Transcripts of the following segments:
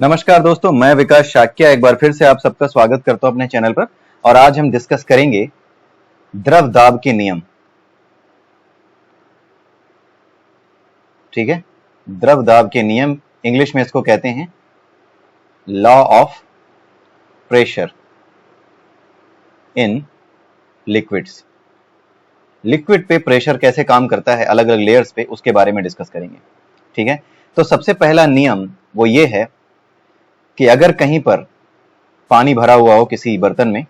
नमस्कार दोस्तों, मैं विकास शाक्या एक बार फिर से आप सबका स्वागत करता हूं अपने चैनल पर। और आज हम डिस्कस करेंगे द्रव दाब के नियम। ठीक है, द्रव दाब के नियम, इंग्लिश में इसको कहते हैं law of pressure in liquids. Liquid पे प्रेशर कैसे काम करता है अलग अलग लेयर्स पे, उसके बारे में डिस्कस करेंगे। ठीक है, तो सबसे पहला नियम वो ये है कि अगर कहीं पर पानी भरा हुआ हो किसी बर्तन में,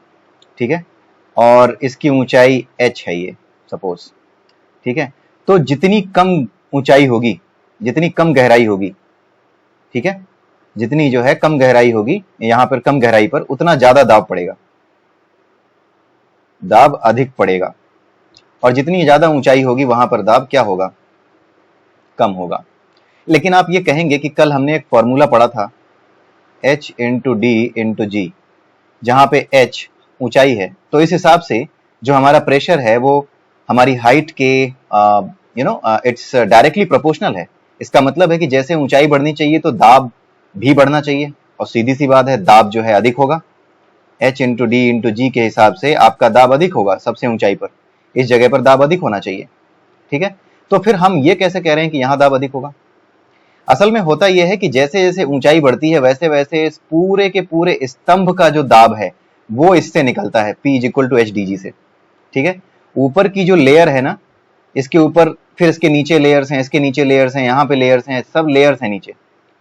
ठीक है, और इसकी ऊंचाई h है ये सपोज, ठीक है, तो जितनी कम ऊंचाई होगी, जितनी कम गहराई होगी, ठीक है, जितनी जो है कम गहराई होगी, यहां पर कम गहराई पर उतना ज्यादा दाब पड़ेगा, दाब अधिक पड़ेगा। और जितनी ज्यादा ऊंचाई होगी वहां पर दाब क्या होगा, कम होगा। लेकिन आप ये कहेंगे कि कल हमने एक फॉर्मूला पढ़ा था h इंटू डी इंटू जी, जहां पे h ऊंचाई है, तो इस हिसाब से जो हमारा प्रेशर है वो हमारी हाइट के इट्स डायरेक्टली प्रोपोर्शनल है। इसका मतलब है कि जैसे ऊंचाई बढ़नी चाहिए तो दाब भी बढ़ना चाहिए, और सीधी सी बात है दाब जो है अधिक होगा। h इंटू डी इंटू जी के हिसाब से आपका दाब अधिक होगा, सबसे ऊंचाई पर इस जगह पर दाब अधिक होना चाहिए। ठीक है, तो फिर हम ये कैसे कह रहे हैं कि यहां दाब अधिक होगा? असल में होता यह है कि जैसे जैसे ऊंचाई बढ़ती है वैसे वैसे इस पूरे के पूरे स्तंभ का जो दाब है वो इससे निकलता है, P equal to H D G से। ठीक है, ऊपर की जो लेयर है ना, इसके ऊपर फिर इसके नीचे लेयर्स हैं, इसके नीचे लेयर्स हैं, यहाँ पे लेयर्स हैं, सब लेयर्स हैं नीचे।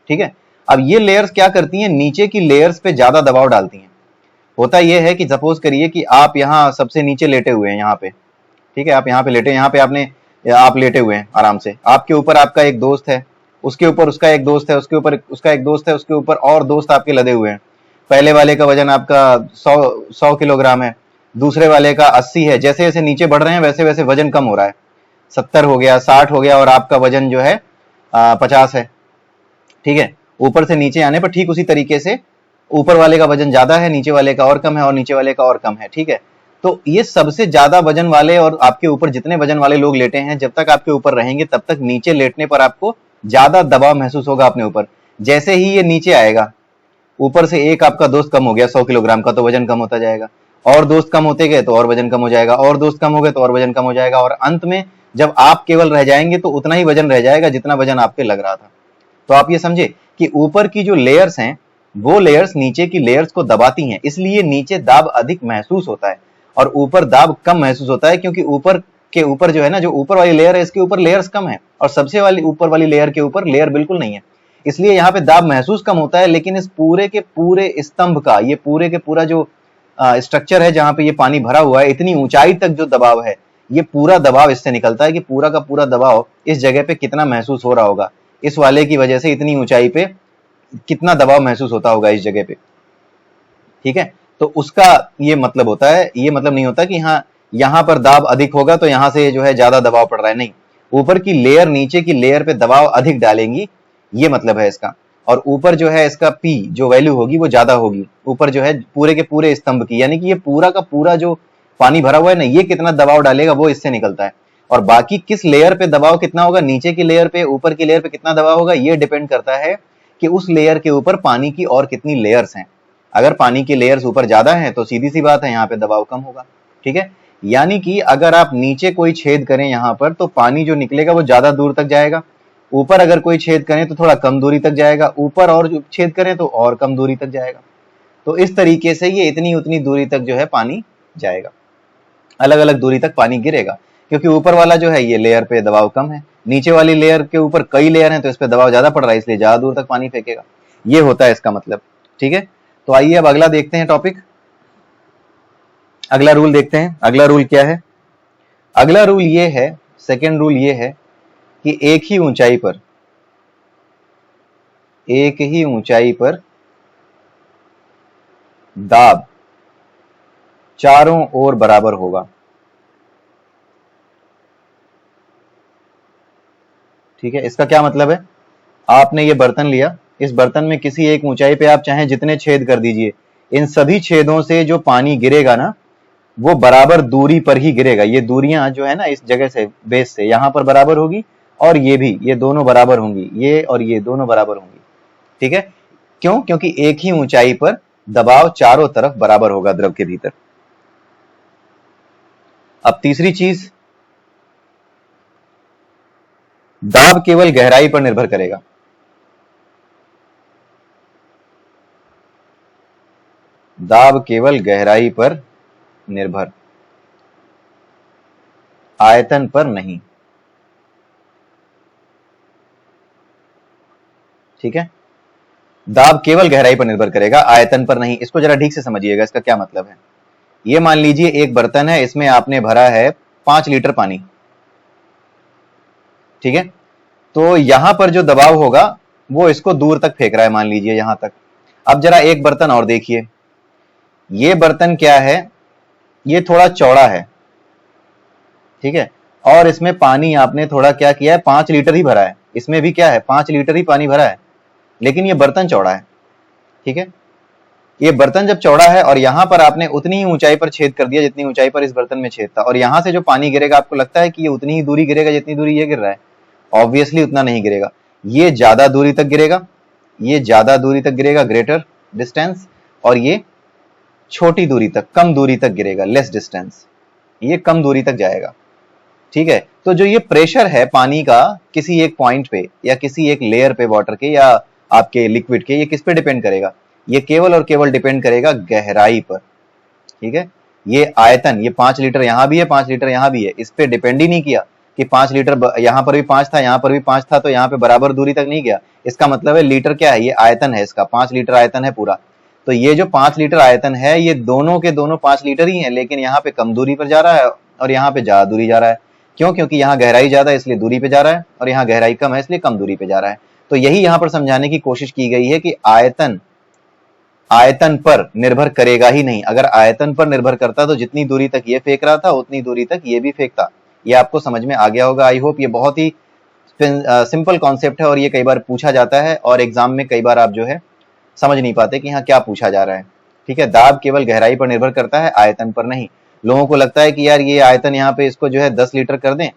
ठीक है, अब ये लेयर्स क्या करती हैं, नीचे की लेयर्स पे ज्यादा दबाव डालती हैं। होता यह है कि सपोज करिए कि आप यहाँ सबसे नीचे लेटे हुए हैं यहाँ पे, ठीक है, आप यहाँ पे लेटे, यहाँ पे आप लेटे हुए हैं आराम से, आपके ऊपर आपका एक दोस्त है, उसके ऊपर उसका एक दोस्त है, उसके ऊपर उसका एक दोस्त है, उसके ऊपर और दोस्त आपके लदे हुए हैं। पहले वाले का वजन आपका 100 किलोग्राम है, दूसरे वाले का 80 है। जैसे जैसे नीचे बढ़ रहे हैं वैसे वैसे वजन कम हो रहा है, 70 हो गया, 60 हो गया, और आपका वजन जो है 50 है। ठीक है, ऊपर से नीचे आने पर ठीक उसी तरीके से ऊपर वाले का वजन ज्यादा है, नीचे वाले का और कम है, और नीचे वाले का और कम है। ठीक है, तो ये सबसे ज्यादा वजन वाले और आपके ऊपर जितने वजन वाले लोग लेटे हैं, जब तक आपके ऊपर रहेंगे तब तक नीचे लेटने पर आपको ज्यादा दबाव महसूस होगा अपने ऊपर। जैसे ही ये नीचे आएगा, ऊपर से एक आपका दोस्त कम हो गया 100 किलोग्राम का, तो वजन कम होता जाएगा, और दोस्त कम होते गए तो और वजन कम हो जाएगा, और दोस्त कम हो गए तो और वजन कम हो जाएगा, और अंत में जब आप केवल रह जाएंगे तो उतना ही वजन रह जाएगा जितना वजन आप पे लग रहा था। तो आप ये समझे कि ऊपर की जो लेयर्स हैं वो लेयर्स नीचे की लेयर्स को दबाती हैं, इसलिए नीचे दाब अधिक महसूस होता है और ऊपर दाब कम महसूस होता है, क्योंकि ऊपर के ऊपर जो है ना, जो ऊपर वाली लेयर है इसके ऊपर लेयर्स कम है, और सबसे वाली ऊपर वाली लेयर के ऊपर लेयर बिल्कुल नहीं है, इसलिए यहाँ पे दाब महसूस कम होता है। लेकिन इस पूरे के पूरे स्तंभ का, ये पूरे के पूरा जो स्ट्रक्चर है जहां पे ये पानी भरा हुआ है, इतनी ऊंचाई तक जो दबाव है, ये पूरा दबाव इससे निकलता है कि पूरा का पूरा दबाव इस जगह पे कितना महसूस हो रहा होगा, इस वाले की वजह से इतनी ऊंचाई पे कितना दबाव महसूस होता होगा इस जगह पे। ठीक है, तो उसका ये मतलब होता है, ये मतलब नहीं होता कि हाँ यहां पर दाब अधिक होगा तो यहां से जो है ज्यादा दबाव पड़ रहा है, नहीं, ऊपर की लेयर नीचे की लेयर पे दबाव अधिक डालेंगी, ये मतलब है इसका। और ऊपर जो है इसका P जो वैल्यू होगी वो ज्यादा होगी, ऊपर जो है पूरे के पूरे स्तंभ की, यानी कि ये पूरा का पूरा जो पानी भरा हुआ है ना, ये कितना दबाव डालेगा वो इससे निकलता है। और बाकी किस लेयर पे दबाव कितना होगा, नीचे की लेयर पे, ऊपर की लेयर पे कितना दबाव होगा, ये डिपेंड करता है कि उस लेयर के ऊपर पानी की और कितनी लेयर्स हैं। अगर पानी की लेयर्स ऊपर ज्यादा हैं तो सीधी सी बात है यहाँ पे दबाव कम होगा। ठीक है, यानी कि अगर आप नीचे कोई छेद करें यहाँ पर तो पानी जो निकलेगा वो ज्यादा दूर तक जाएगा, ऊपर अगर कोई छेद करें तो थोड़ा कम दूरी तक जाएगा, ऊपर और जो छेद करें तो और कम दूरी तक जाएगा। तो इस तरीके से ये इतनी उतनी दूरी तक जो है पानी जाएगा, अलग अलग दूरी तक पानी गिरेगा, क्योंकि ऊपर वाला जो है ये लेयर पे दबाव कम है, नीचे वाली लेयर के ऊपर कई लेयर हैं तो इस पे दबाव ज्यादा पड़ रहा है, इसलिए ज्यादा दूर तक पानी फेंकेगा। ये होता है इसका मतलब। ठीक है, तो आइए अब अगला देखते हैं टॉपिक, अगला रूल देखते हैं। अगला रूल क्या है? अगला रूल ये है, सेकेंड रूल ये है कि एक ही ऊंचाई पर दाब चारों ओर बराबर होगा। ठीक है, इसका क्या मतलब है? आपने ये बर्तन लिया, इस बर्तन में किसी एक ऊंचाई पे आप चाहें जितने छेद कर दीजिए, इन सभी छेदों से जो पानी गिरेगा ना वो बराबर दूरी पर ही गिरेगा। ये दूरियां जो है ना इस जगह से, बेस से यहां पर बराबर होगी, और ये भी, ये दोनों बराबर होंगी, ये और ये दोनों बराबर होंगी। ठीक है, क्यों? क्योंकि एक ही ऊंचाई पर दबाव चारों तरफ बराबर होगा द्रव के भीतर। अब तीसरी चीज, दाब केवल गहराई पर निर्भर करेगा। दाब केवल गहराई पर निर्भर, आयतन पर नहीं। ठीक है, दाब केवल गहराई पर निर्भर करेगा, आयतन पर नहीं। इसको जरा ठीक से समझिएगा, इसका क्या मतलब है। ये मान लीजिए एक बर्तन है, इसमें आपने भरा है 5 लीटर पानी। ठीक है, तो यहां पर जो दबाव होगा वो इसको दूर तक फेंक रहा है, मान लीजिए यहां तक। अब जरा एक बर्तन और देखिए, ये बर्तन क्या है, ये थोड़ा चौड़ा है। ठीक है, और इसमें पानी आपने थोड़ा क्या किया है, 5 लीटर ही भरा है। इसमें भी क्या है, 5 लीटर ही पानी भरा है, लेकिन ये बर्तन चौड़ा है। ठीक है, ये बर्तन जब चौड़ा है और यहां पर आपने उतनी ही ऊंचाई पर छेद कर दिया जितनी ऊंचाई पर इस बर्तन में छेद था, और यहां से जो पानी गिरेगा आपको लगता है कि ये उतनी ही दूरी गिरेगा जितनी दूरी ये गिर रहा है। ऑब्वियसली उतना नहीं गिरेगा, ये ज्यादा दूरी तक गिरेगा, ये ज्यादा दूरी तक गिरेगा, ग्रेटर डिस्टेंस, और ये छोटी दूरी तक, कम दूरी तक गिरेगा, लेस डिस्टेंस, ये कम दूरी तक जाएगा। ठीक है, तो जो ये प्रेशर है पानी का किसी एक पॉइंट पे या किसी एक लेयर पे वाटर के या आपके लिक्विड के, ये किस पे डिपेंड करेगा, ये केवल और केवल डिपेंड करेगा गहराई पर। ठीक है, ये आयतन, ये 5 लीटर यहां भी है, 5 लीटर यहां भी है, इस पे डिपेंड ही नहीं किया कि 5 लीटर यहां पर भी 5 था, यहां पर भी 5 था, तो यहां पे बराबर दूरी तक नहीं गया। इसका मतलब है लीटर क्या है, ये आयतन है इसका, 5 लीटर आयतन है पूरा। तो ये जो 5 लीटर आयतन है, ये दोनों के दोनों 5 लीटर ही है, लेकिन यहाँ पे कम दूरी पर जा रहा है और यहाँ पे ज्यादा दूरी जा रहा है। क्यों? क्योंकि यहाँ गहराई ज्यादा है इसलिए दूरी पे जा रहा है, और यहाँ गहराई कम है इसलिए कम दूरी पे जा रहा है। तो यही यहाँ पर समझाने की कोशिश की गई है कि आयतन आयतन पर निर्भर करेगा ही नहीं। अगर आयतन पर निर्भर करता तो जितनी दूरी तक ये फेंक रहा था उतनी दूरी तक ये भी फेंकता। ये आपको समझ में आ गया होगा, आई होप। ये बहुत ही सिंपल कॉन्सेप्ट है और ये कई बार पूछा जाता है, और एग्जाम में कई बार आप जो है समझ नहीं पाते कि हाँ क्या पूछा जा रहा है। ठीक है, दाब केवल गहराई पर निर्भर करता है, आयतन पर नहीं। लोगों को लगता है कि यार ये आयतन यहाँ पे इसको जो है 10 लीटर कर दें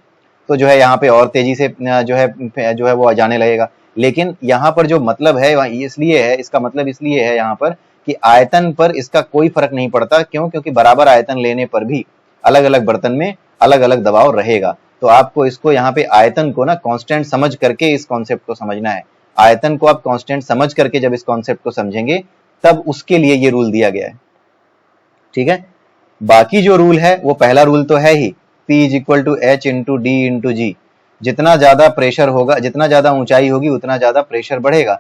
तो जो है यहाँ पे और तेजी से जो है वो जाने लगेगा। लेकिन यहाँ पर जो मतलब है इसलिए है, इसका मतलब इसलिए है यहाँ पर कि आयतन पर इसका कोई फर्क नहीं पड़ता। क्यों? क्योंकि बराबर आयतन लेने पर भी अलग अलग बर्तन में अलग अलग दबाव रहेगा। तो आपको इसको यहाँ पे आयतन को ना कांस्टेंट समझ करके इस कॉन्सेप्ट को समझना है। आयतन को आप कांस्टेंट समझ करके जब इस कॉन्सेप्ट को समझेंगे तब उसके लिए ये रूल दिया गया है। ठीक है, बाकी जो रूल है वो पहला रूल तो है ही, P is equal to H into D into G. जितना ज्यादा प्रेशर होगा, जितना ज्यादा ऊंचाई होगी उतना ज्यादा प्रेशर बढ़ेगा।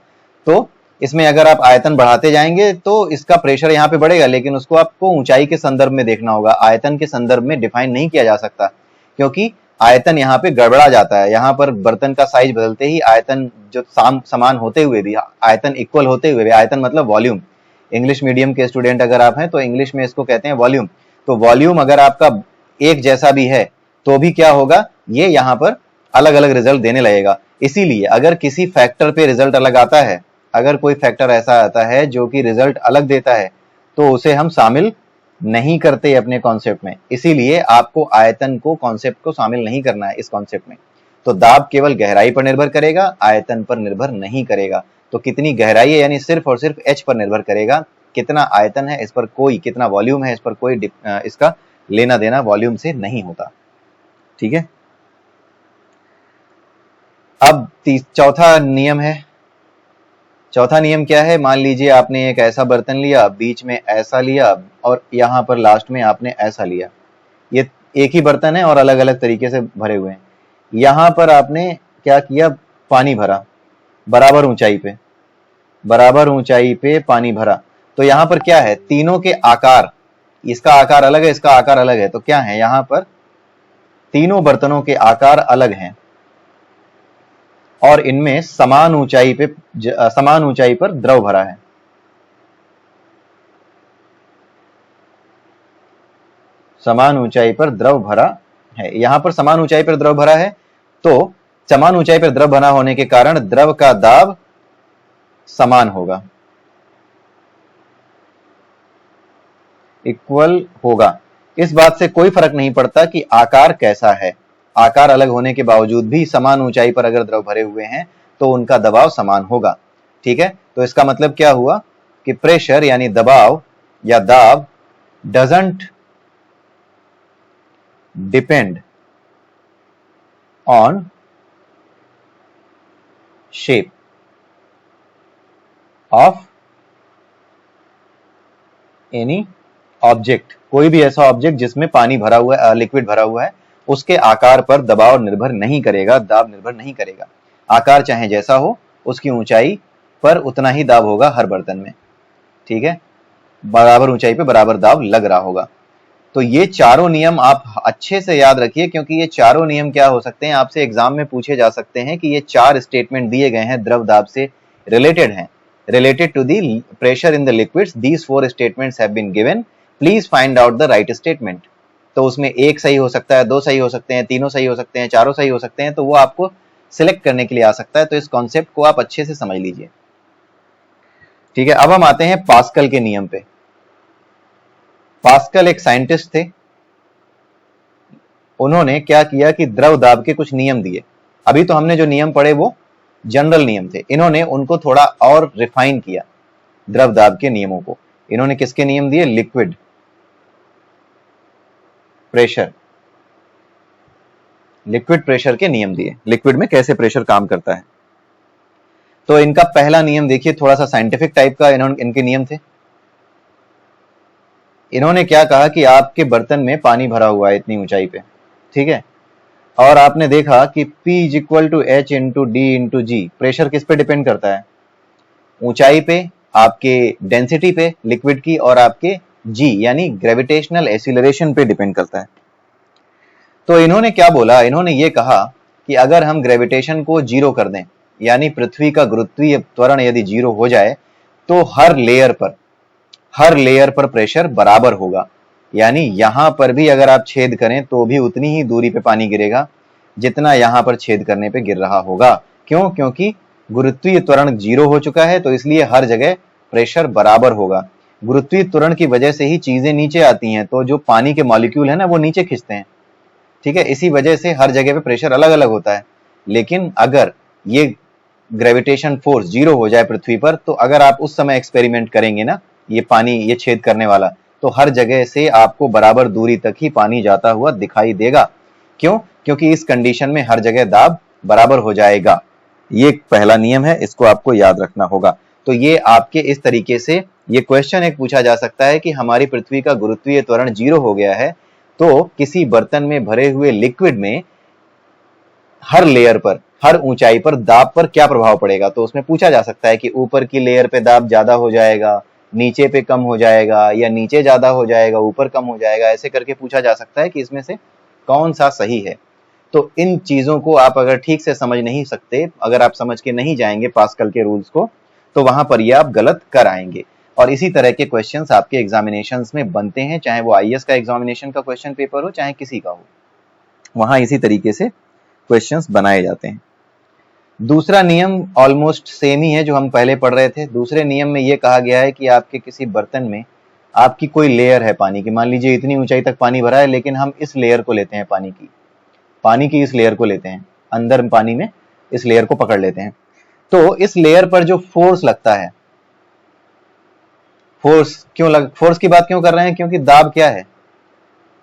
तो इसमें अगर आप आयतन बढ़ाते जाएंगे तो इसका प्रेशर यहाँ पे बढ़ेगा, लेकिन उसको आपको ऊंचाई के संदर्भ में देखना होगा, आयतन के संदर्भ में डिफाइन नहीं किया जा सकता, क्योंकि आयतन यहाँ पे गड़बड़ा जाता है। यहाँ पर बर्तन का साइज बदलते ही आयतन जो समान होते हुए भी, आयतन इक्वल होते हुए भी, आयतन मतलब वॉल्यूम, इंग्लिश मीडियम के स्टूडेंट अगर आप हैं तो इंग्लिश में इसको कहते हैं वॉल्यूम। तो वॉल्यूम अगर आपका एक जैसा भी है तो भी क्या होगा, ये यहाँ पर अलग अलग रिजल्ट देने लगेगा। इसीलिए अगर किसी फैक्टर पे रिजल्ट अलग आता है, अगर कोई फैक्टर ऐसा आता है जो कि रिजल्ट अलग देता है, तो उसे हम शामिल नहीं करते अपने कॉन्सेप्ट में। इसीलिए आपको आयतन को, कॉन्सेप्ट को शामिल नहीं करना है इस कॉन्सेप्ट में। तो दाब केवल गहराई पर निर्भर करेगा, आयतन पर निर्भर नहीं करेगा। तो कितनी गहराई है यानी सिर्फ और सिर्फ एच पर निर्भर करेगा, कितना आयतन है इस पर कोई, कितना वॉल्यूम है इस पर कोई इसका लेना देना वॉल्यूम से नहीं होता। ठीक है, अब चौथा नियम है। चौथा नियम क्या है, मान लीजिए आपने एक ऐसा बर्तन लिया, बीच में ऐसा लिया और यहां पर लास्ट में आपने ऐसा लिया। ये एक ही बर्तन है और अलग अलग तरीके से भरे हुए हैं। यहां पर आपने क्या किया, पानी भरा बराबर ऊंचाई पे, बराबर ऊंचाई पे पानी भरा। तो यहां पर क्या है, तीनों के आकार, इसका आकार अलग है, इसका आकार अलग है, तो क्या है यहां पर तीनों बर्तनों के आकार अलग हैं और इनमें समान ऊंचाई पर द्रव भरा है। समान ऊंचाई पर द्रव भरा है, यहां पर समान ऊंचाई पर द्रव भरा है। तो समान ऊंचाई पर द्रव बना होने के कारण द्रव का दाब समान होगा, इक्वल होगा। इस बात से कोई फर्क नहीं पड़ता कि आकार कैसा है, आकार अलग होने के बावजूद भी समान ऊंचाई पर अगर द्रव भरे हुए हैं तो उनका दबाव समान होगा। ठीक है, तो इसका मतलब क्या हुआ कि प्रेशर यानी दबाव या दाब doesn't depend on shape of any object. कोई भी ऐसा ऑब्जेक्ट जिसमें पानी भरा हुआ है, लिक्विड भरा हुआ है, उसके आकार पर दबाव निर्भर नहीं करेगा, दाब निर्भर नहीं करेगा। आकार चाहे जैसा हो, उसकी ऊंचाई पर उतना ही दाब होगा हर बर्तन में, ठीक है, बराबर ऊंचाई पे बराबर दाब लग रहा होगा। तो ये चारों नियम आप अच्छे से याद रखिए, क्योंकि ये चारों नियम क्या हो सकते हैं, आपसे एग्जाम में पूछे जा सकते हैं कि ये 4 स्टेटमेंट दिए गए हैं द्रव दाब से रिलेटेड हैं, related to the pressure in the liquids, these 4 statements have been given, please find out the right statement। तो उसमें एक सही हो सकता है, दो सही हो सकते हैं, तीनों सही हो सकते हैं, चारों सही हो सकते हैं, तो वो आपको सिलेक्ट करने के लिए आ सकता है। तो इस कॉन्सेप्ट को आप अच्छे से समझ लीजिए, ठीक है। अब हम आते हैं पास्कल के नियम पे। पास्कल एक साइंटिस्ट थे, उन्होंने क्या किया कि द्रव दाब के कुछ नियम दिए। अभी तो हमने जो नियम पढ़े वो जनरल नियम थे, इन्होंने उनको थोड़ा और रिफाइन किया द्रव दाब के नियमों को। इन्होंने किसके नियम दिए? लिक्विड प्रेशर, लिक्विड प्रेशर के नियम दिए, लिक्विड में कैसे प्रेशर काम करता है। तो इनका पहला नियम देखिए, थोड़ा सा साइंटिफिक टाइप का इनके नियम थे। इन्होंने क्या कहा कि आपके बर्तन में पानी भरा हुआ है इतनी ऊंचाई पे, ठीक है, और आपने देखा कि P is equal to H into D into G. Pressure किस पे डिपेंड करता है? ऊंचाई पे, आपके डेंसिटी पे लिक्विड की, और आपके G यानी ग्रेविटेशनल एक्सीलरेशन पे डिपेंड करता है। तो इन्होंने क्या बोला, इन्होंने ये कहा कि अगर हम ग्रेविटेशन को जीरो कर दें, यानी पृथ्वी का गुरुत्वीय त्वरण यदि जीरो हो जाए, तो हर लेयर पर प्रेशर बराबर होगा। यानी यहां पर भी अगर आप छेद करें तो भी उतनी ही दूरी पे पानी गिरेगा जितना यहां पर छेद करने पे गिर रहा होगा। क्यों? क्योंकि गुरुत्वीय त्वरण जीरो हो चुका है, तो इसलिए हर जगह प्रेशर बराबर होगा। गुरुत्वीय त्वरण की वजह से ही चीजें नीचे आती हैं, तो जो पानी के मॉलिक्यूल है ना वो नीचे खींचते हैं, ठीक है, इसी वजह से हर जगह पे प्रेशर अलग अलग होता है। लेकिन अगर ये ग्रेविटेशन फोर्स जीरो हो जाए पृथ्वी पर, तो अगर आप उस समय एक्सपेरिमेंट करेंगे ना, ये पानी ये छेद करने वाला, तो हर जगह से आपको बराबर दूरी तक ही पानी जाता हुआ दिखाई देगा। क्यों? क्योंकि इस कंडीशन में हर जगह दाब बराबर हो जाएगा। ये पहला नियम है, इसको आपको याद रखना होगा। तो ये आपके इस तरीके से ये क्वेश्चन एक पूछा जा सकता है कि हमारी पृथ्वी का गुरुत्वीय त्वरण जीरो हो गया है, तो किसी बर्तन में भरे हुए लिक्विड में हर लेयर पर, हर ऊंचाई पर दाब पर क्या प्रभाव पड़ेगा। तो उसमें पूछा जा सकता है कि ऊपर की लेयर पे दाब ज्यादा हो जाएगा, नीचे पे कम हो जाएगा, या नीचे ज्यादा हो जाएगा ऊपर कम हो जाएगा। ऐसे करके पूछा जा सकता है कि इसमें से कौन सा सही है। तो इन चीजों को आप अगर ठीक से समझ नहीं सकते, अगर आप समझ के नहीं जाएंगे पास्कल के रूल्स को, तो वहां पर ये आप गलत कर आएंगे। और इसी तरह के क्वेश्चंस आपके एग्जामिनेशंस में बनते हैं, चाहे वो आईएएस का एग्जामिनेशन का क्वेश्चन पेपर हो, चाहे किसी का हो, वहां इसी तरीके से क्वेश्चंस बनाए जाते हैं। दूसरा नियम ऑलमोस्ट सेम ही है जो हम पहले पढ़ रहे थे। दूसरे नियम में यह कहा गया है कि आपके किसी बर्तन में आपकी कोई लेयर है पानी की, मान लीजिए इतनी ऊंचाई तक पानी भरा है, लेकिन हम इस लेयर को लेते हैं, पानी की इस लेयर को लेते हैं, अंदर पानी में इस लेयर को पकड़ लेते हैं। तो इस लेयर पर जो फोर्स लगता है, फोर्स की बात क्यों कर रहे हैं? क्योंकि दाब क्या है?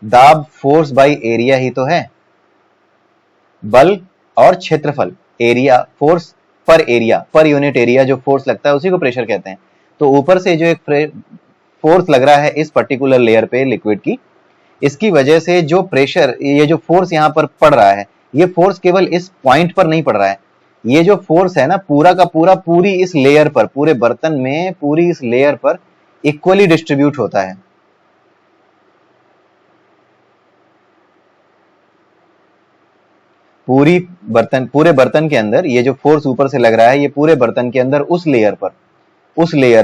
दाब फोर्स बाई एरिया ही तो है। बल और क्षेत्रफल, एरिया, फोर्स पर एरिया, पर यूनिट एरिया जो फोर्स लगता है उसी को प्रेशर कहते हैं। तो ऊपर से जो एक फोर्स लग रहा है इस पर्टिकुलर लेयर पे लिक्विड की, इसकी वजह से जो प्रेशर, ये जो फोर्स यहां पर पड़ रहा है, ये फोर्स केवल इस पॉइंट पर नहीं पड़ रहा है, ये जो फोर्स है ना पूरा का पूरा पूरी इस लेयर पर, पूरे बर्तन में पूरी इस लेयर पर इक्वली डिस्ट्रीब्यूट होता है। पूरे बर्तन के अंदर ये जो फोर्स ऊपर से लग रहा है, ये पूरे बर्तन के अंदर उस लेयर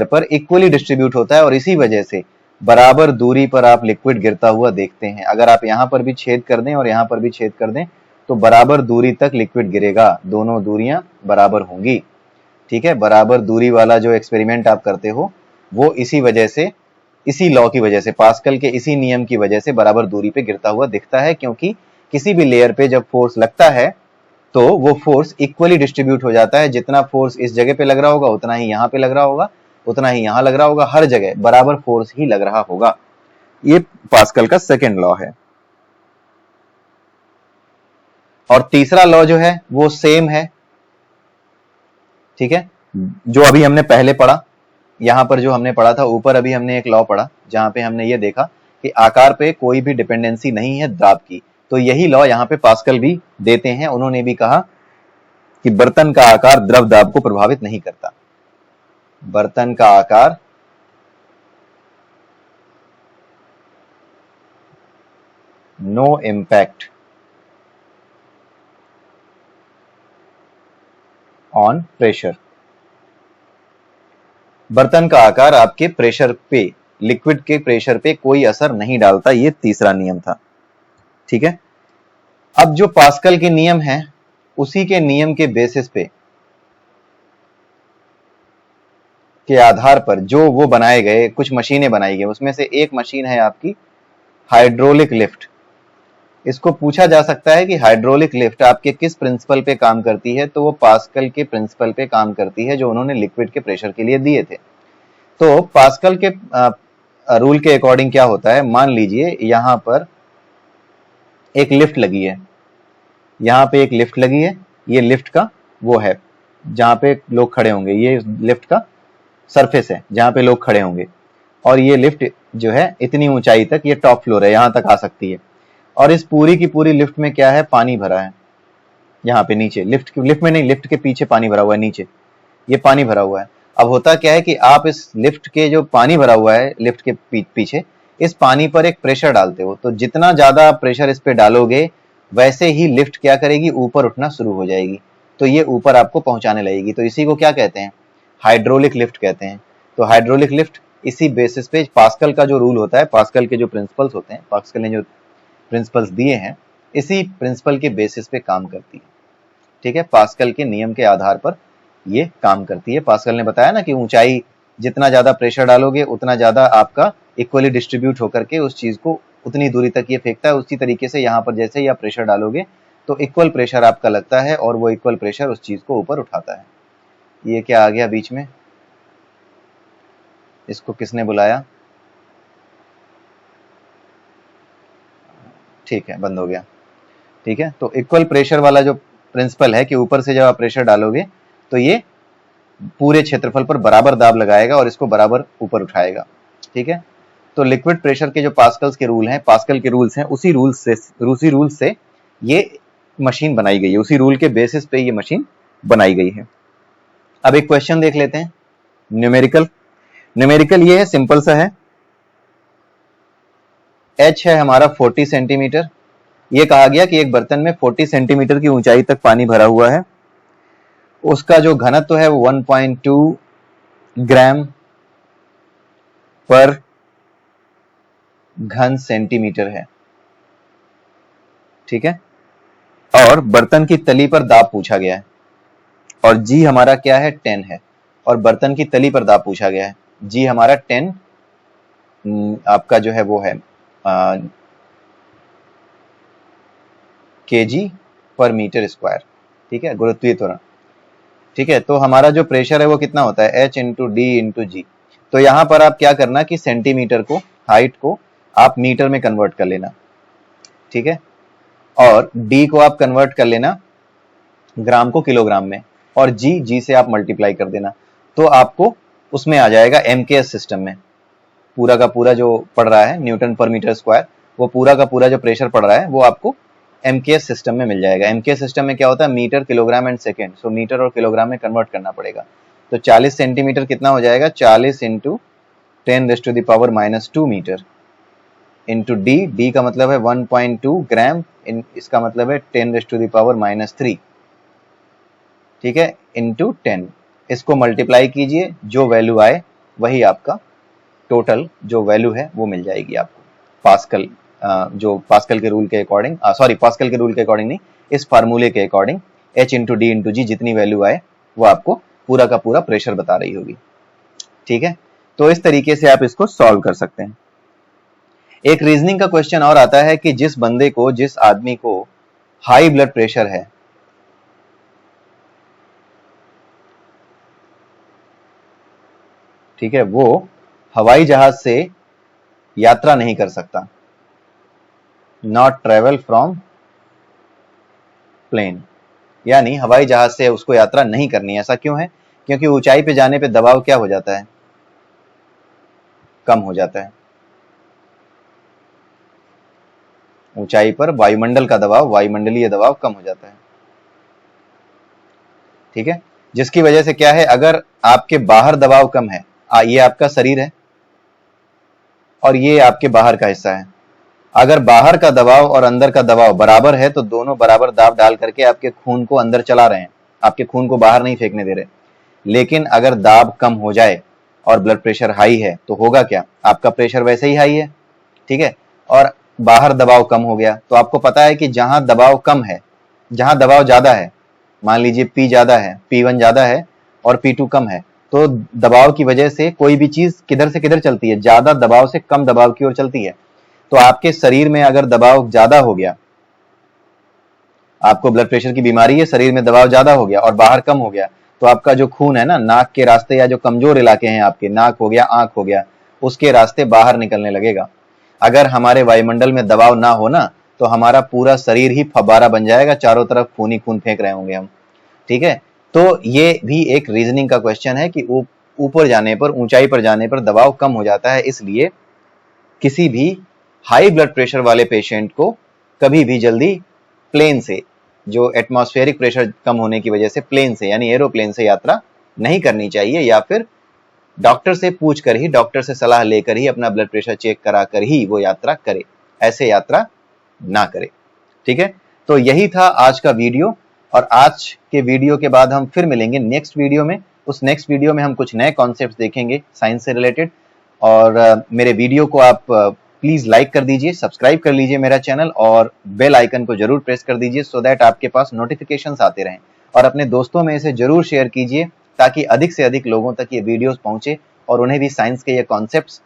पर इक्वली डिस्ट्रीब्यूट होता है, और इसी वजह से बराबर दूरी पर आप लिक्विड गिरता हुआ देखते हैं। अगर आप यहां पर भी छेद कर दें और यहां पर भी छेद कर दें, तो बराबर दूरी तक लिक्विड गिरेगा, दोनों दूरियां बराबर होंगी, ठीक है। बराबर दूरी वाला जो एक्सपेरिमेंट आप करते हो वो इसी वजह से, इसी लॉ की वजह से, पास्कल के इसी नियम की वजह से बराबर दूरी पे गिरता हुआ दिखता है। क्योंकि किसी भी लेयर पे जब फोर्स लगता है तो वो फोर्स इक्वली डिस्ट्रीब्यूट हो जाता है। जितना फोर्स इस जगह पे लग रहा होगा उतना ही यहाँ पे लग रहा होगा, उतना ही यहाँ लग रहा होगा, हर जगह बराबर फोर्स ही लग रहा होगा। ये पास्कल का सेकेंड लॉ है। और तीसरा लॉ जो है वो सेम है, ठीक है, जो अभी हमने पहले पढ़ा। यहां पर जो हमने पढ़ा था ऊपर, अभी हमने एक लॉ पढ़ा जहां पे हमने ये देखा कि आकार पे कोई भी डिपेंडेंसी नहीं है दाब की। तो यही लॉ यहाँ पे पास्कल भी देते हैं। उन्होंने भी कहा कि बर्तन का आकार द्रव दाब को प्रभावित नहीं करता। बर्तन का आकार नो इम्पैक्ट ऑन प्रेशर। बर्तन का आकार आपके प्रेशर पे, लिक्विड के प्रेशर पे कोई असर नहीं डालता। ये तीसरा नियम था, ठीक है। अब जो पास्कल के नियम हैं उसी के नियम के बेसिस पे के आधार पर जो वो बनाए गए, कुछ मशीनें बनाई गई। उसमें से एक मशीन है आपकी हाइड्रोलिक लिफ्ट। इसको पूछा जा सकता है कि हाइड्रोलिक लिफ्ट आपके किस प्रिंसिपल पे काम करती है, तो वो पास्कल के प्रिंसिपल पे काम करती है जो उन्होंने लिक्विड के प्रेशर के लिए दिए थे। तो पास्कल के रूल के अकॉर्डिंग क्या होता है, मान लीजिए यहां पर एक लिफ्ट लगी है, यहां पे एक लिफ्ट लगी है, ये लिफ्ट का वो है जहां पे लोग खड़े होंगे, ये लिफ्ट का सरफेस है जहां पे लोग खड़े होंगे। और ये लिफ्ट जो है इतनी ऊंचाई तक, ये टॉप फ्लोर है, यहां तक आ सकती है। और इस पूरी की पूरी लिफ्ट में क्या है, पानी भरा है। यहाँ पे नीचे लिफ्ट में नहीं, लिफ्ट के पीछे पानी भरा हुआ है, नीचे ये पानी भरा हुआ है। अब होता क्या है कि आप इस लिफ्ट के जो पानी भरा हुआ है लिफ्ट के पीछे, इस पानी पर एक प्रेशर डालते हो। तो जितना ज्यादा प्रेशर इस पे डालोगे वैसे ही लिफ्ट क्या करेगी, ऊपर उठना शुरू हो जाएगी। तो ये ऊपर आपको पहुंचाने लगेगी। तो इसी को क्या कहते हैं, हाइड्रोलिक लिफ्ट कहते हैं। तो हाइड्रोलिक लिफ्ट इसी बेसिस पे पास्कल का जो रूल होता है, पास्कल के जो प्रिंसिपल्स होते हैं, पास्कल ने जो प्रिंसिपल्स दिए हैं, इसी प्रिंसिपल के बेसिस पे काम करती है, ठीक है। पास्कल के नियम के आधार पर ये काम करती है। पास्कल ने बताया ना कि ऊंचाई, जितना ज्यादा प्रेशर डालोगे उतना ज्यादा आपका इक्वली डिस्ट्रीब्यूट होकर के उस चीज को उतनी दूरी तक ये फेंकता है। उसी तरीके से यहाँ पर जैसे ही आप प्रेशर डालोगे तो इक्वल प्रेशर आपका लगता है और वो इक्वल प्रेशर उस चीज को ऊपर उठाता है। ये क्या आ गया बीच में, इसको किसने बुलाया, ठीक है, बंद हो गया, ठीक है। तो इक्वल प्रेशर वाला जो प्रिंसिपल है कि ऊपर से जब आप प्रेशर डालोगे तो ये पूरे क्षेत्रफल पर बराबर दाब लगाएगा और इसको बराबर ऊपर उठाएगा, ठीक है। तो लिक्विड प्रेशर के जो पास्कल के रूल हैं, पास्कल के रूल्स हैं, उसी रूल से ये मशीन बनाई गई है, उसी रूल के बेसिस पे ये मशीन बनाई गई है। अब एक क्वेश्चन देख लेते हैं, न्यूमेरिकल ये है, सिंपल सा है। H है हमारा 40 सेंटीमीटर। ये कहा गया कि एक बर्तन में 40 सेंटीमीटर की ऊंचाई तक पानी भरा हुआ है। उसका जो घनत्व है वो 1.2 ग्राम पर घन सेंटीमीटर है, ठीक है। और बर्तन की तली पर दाब पूछा गया है और जी हमारा क्या है, 10 है। और बर्तन की तली पर दाब पूछा गया है, जी हमारा 10 आपका जो है वो है केजी पर मीटर स्क्वायर, ठीक है, गुरुत्वीय त्वरण, ठीक है। तो हमारा जो प्रेशर है वो कितना होता है, H इंटू डी इंटू जी। तो यहां पर आप क्या करना कि सेंटीमीटर को, हाइट को आप मीटर में कन्वर्ट कर लेना, ठीक है। और डी को आप कन्वर्ट कर लेना ग्राम को किलोग्राम में, और जी से आप मल्टीप्लाई कर देना। तो आपको उसमें आ जाएगा एमकेएस सिस्टम में, पूरा का पूरा जो पड़ रहा है न्यूटन पर मीटर स्क्वायर, वो पूरा का पूरा जो प्रेशर पड़ रहा है वो आपको एमकेएस सिस्टम में मिल जाएगा। एमकेएस सिस्टम में क्या होता है, metre, kilogram and second. So metre और किलोग्राम में कन्वर्ट करना पड़ेगा। तो 40 सेंटीमीटर कितना हो जाएगा, 40 इंटू 10⁻⁻² मीटर इंटू डी का मतलब है 1.2 ग्राम, इसका मतलब है 10⁻⁻3, ठीक है, इंटू 10। इसको मल्टीप्लाई कीजिए, जो वैल्यू आए वही आपका टोटल जो वैल्यू है वो मिल जाएगी आपको। पास्कल जो पास्कल के रूल के अकॉर्डिंग, पास्कल के रूल के अकॉर्डिंग नहीं, इस फार्मूले के according H into D into G जितनी वैल्यू आए वो आपको पूरा का पूरा प्रेशर बता रही होगी, ठीक है। तो इस तरीके से आप इसको सॉल्व कर सकते हैं। एक रीजनिंग का क्वेश्चन और आता है कि जिस आदमी को हाई ब्लड प्रेशर है, ठीक है, वो हवाई जहाज से यात्रा नहीं कर सकता, नॉट ट्रेवल फ्रॉम प्लेन, यानी हवाई जहाज से उसको यात्रा नहीं करनी है। ऐसा क्यों है? क्योंकि ऊंचाई पे जाने पे दबाव क्या हो जाता है? कम हो जाता है। ऊंचाई पर वायुमंडल का दबाव, वायुमंडलीय दबाव कम हो जाता है। ठीक है, जिसकी वजह से क्या है, अगर आपके बाहर दबाव कम है, ये आपका शरीर है और ये आपके बाहर का हिस्सा है, अगर बाहर का दबाव और अंदर का दबाव बराबर है तो दोनों बराबर दाब डाल करके आपके खून को अंदर चला रहे हैं, आपके खून को बाहर नहीं फेंकने दे रहे। लेकिन अगर दाब कम हो जाए और ब्लड प्रेशर हाई है तो होगा क्या? आपका प्रेशर वैसे ही हाई है, ठीक है, और बाहर दबाव कम हो गया, तो आपको पता है कि जहां दबाव कम है, जहां दबाव ज्यादा है, मान लीजिए P ज्यादा है, P1 ज्यादा है और P2 कम है, तो दबाव की वजह से कोई भी चीज किधर से किधर चलती है? ज्यादा दबाव से कम दबाव की ओर चलती है। तो आपके शरीर में अगर दबाव ज्यादा हो गया, आपको ब्लड प्रेशर की बीमारी है, शरीर में दबाव ज्यादा हो गया और बाहर कम हो गया, तो आपका जो खून है ना, नाक के रास्ते या जो कमजोर इलाके हैं आपके, नाक हो गया, आंख हो गया, उसके रास्ते बाहर निकलने लगेगा। अगर हमारे वायुमंडल में दबाव ना हो ना, तो हमारा पूरा शरीर ही फव्वारा बन जाएगा, चारों तरफ खून ही खून फेंक रहे होंगे हम। ठीक है, तो ये भी एक रीजनिंग का क्वेश्चन है कि ऊपर जाने पर, ऊंचाई पर जाने पर दबाव कम हो जाता है, इसलिए किसी भी हाई ब्लड प्रेशर वाले पेशेंट को कभी भी जल्दी प्लेन से, जो एटमॉस्फेरिक प्रेशर कम होने की वजह से प्लेन से यानी एरोप्लेन से यात्रा नहीं करनी चाहिए, या फिर डॉक्टर से पूछ कर ही, डॉक्टर से सलाह लेकर ही अपना ब्लड प्रेशर चेक करा कर ही वो यात्रा करे, ऐसे यात्रा ना करे। ठीक है, तो यही था आज का वीडियो, और आज के वीडियो के बाद हम फिर मिलेंगे नेक्स्ट वीडियो में। उस नेक्स्ट वीडियो में हम कुछ नए कॉन्सेप्ट्स देखेंगे साइंस से रिलेटेड, और मेरे वीडियो को आप प्लीज लाइक कर दीजिए, सब्सक्राइब कर लीजिए मेरा चैनल, और बेल आइकन को जरूर प्रेस कर दीजिए, सो दैट आपके पास नोटिफिकेशंस आते रहें, और अपने दोस्तों में इसे जरूर शेयर कीजिए ताकि अधिक से अधिक लोगों तक ये वीडियोस पहुंचे और उन्हें भी साइंस के ये कॉन्सेप्ट्स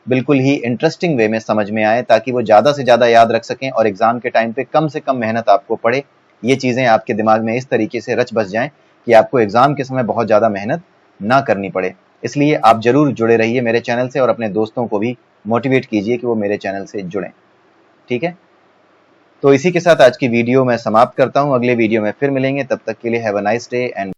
बिल्कुल ही इंटरेस्टिंग वे में समझ में आए, ताकि वो ज्यादा से ज्यादा याद रख सकें और एग्जाम के टाइम पे कम से कम मेहनत आपको पड़े, ये चीजें आपके दिमाग में इस तरीके से रच बस जाएं कि आपको एग्जाम के समय बहुत ज्यादा मेहनत ना करनी पड़े। इसलिए आप जरूर जुड़े रहिए मेरे चैनल से, और अपने दोस्तों को भी मोटिवेट कीजिए कि वो मेरे चैनल से जुड़ें। ठीक है, तो इसी के साथ आज की वीडियो मैं समाप्त करता हूं, अगले वीडियो में फिर मिलेंगे, तब तक के लिए have a nice day and